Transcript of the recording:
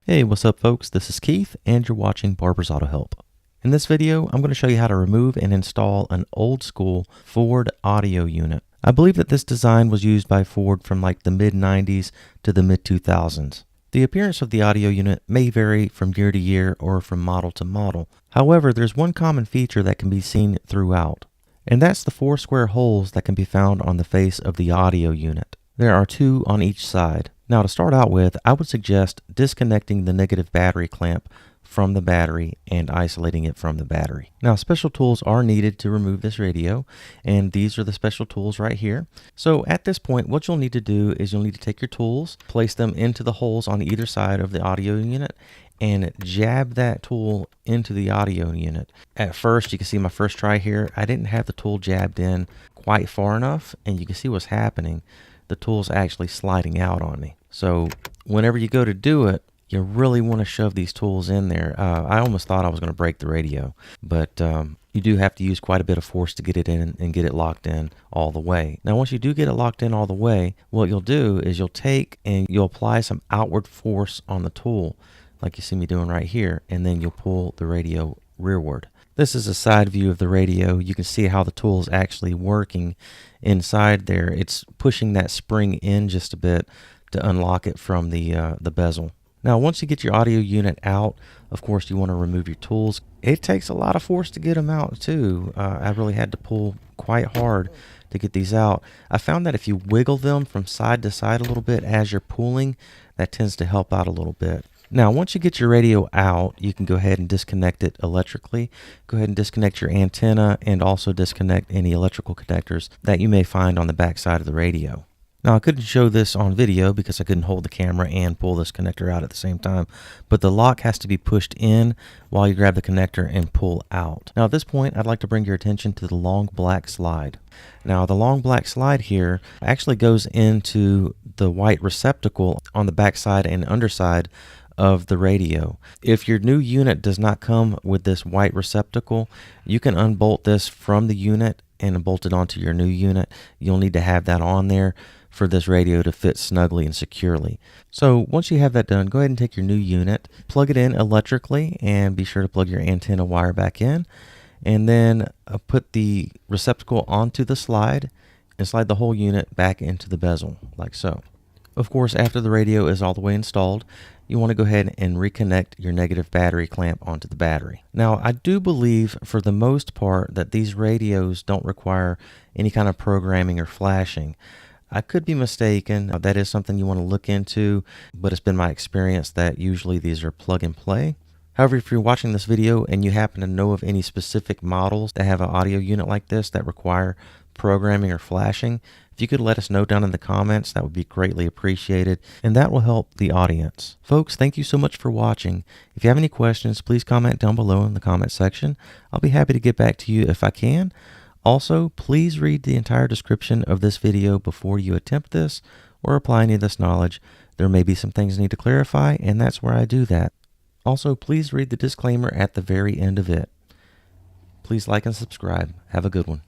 Hey, what's up folks? This is Keith and you're watching Barbour's Auto Help. In this video, I'm going to show you how to remove and install an old school Ford audio unit. I believe that this design was used by Ford from like the mid 90s to the mid 2000s. The appearance of the audio unit may vary from year to year or from model to model. However, there's one common feature that can be seen throughout, and that's the 4 square holes that can be found on the face of the audio unit. There are 2 on each side. Now to start out with, I would suggest disconnecting the negative battery clamp from the battery and isolating it from the battery. Now special tools are needed to remove this radio, and these are the special tools right here. So at this point, what you'll need to do is you'll need to take your tools, place them into the holes on either side of the audio unit, and jab that tool into the audio unit. At first, you can see my first try here, I didn't have the tool jabbed in quite far enough, and you can see what's happening. The tool's actually sliding out on me. So whenever you go to do it, you really want to shove these tools in there. I almost thought I was going to break the radio, but you do have to use quite a bit of force to get it in and get it locked in all the way. Now once you do get it locked in all the way, what you'll do is you'll take and you'll apply some outward force on the tool, like you see me doing right here, and then you'll pull the radio rearward. This is a side view of the radio. You can see how the tool is actually working inside there. It's pushing that spring in just a bit to unlock it from the bezel. Now once you get your audio unit out, of course you want to remove your tools. It takes a lot of force to get them out too. I really had to pull quite hard to get these out. I found that if you wiggle them from side to side a little bit as you're pulling, that tends to help out a little bit. Now once you get your radio out, you can go ahead and disconnect it electrically. Go ahead and disconnect your antenna and also disconnect any electrical connectors that you may find on the back side of the radio. Now I couldn't show this on video because I couldn't hold the camera and pull this connector out at the same time, but the lock has to be pushed in while you grab the connector and pull out. Now at this point, I'd like to bring your attention to the long black slide. Now the long black slide here actually goes into the white receptacle on the back side and underside of the radio. If your new unit does not come with this white receptacle, you can unbolt this from the unit and bolt it onto your new unit. You'll need to have that on there for this radio to fit snugly and securely. So once you have that done, go ahead and take your new unit, plug it in electrically, and be sure to plug your antenna wire back in, and then put the receptacle onto the slide and slide the whole unit back into the bezel like so. Of course, after the radio is all the way installed, you want to go ahead and reconnect your negative battery clamp onto the battery. Now, I do believe for the most part that these radios don't require any kind of programming or flashing. I could be mistaken. That is something you want to look into, but it's been my experience that usually these are plug and play. However, if you're watching this video and you happen to know of any specific models that have an audio unit like this that require programming or flashing, if you could let us know down in the comments, that would be greatly appreciated, and that will help the audience. Folks, thank you so much for watching. If you have any questions, please comment down below in the comment section. I'll be happy to get back to you if I can. Also, please read the entire description of this video before you attempt this or apply any of this knowledge. There may be some things I need to clarify, and that's where I do that. Also, please read the disclaimer at the very end of it. Please like and subscribe. Have a good one.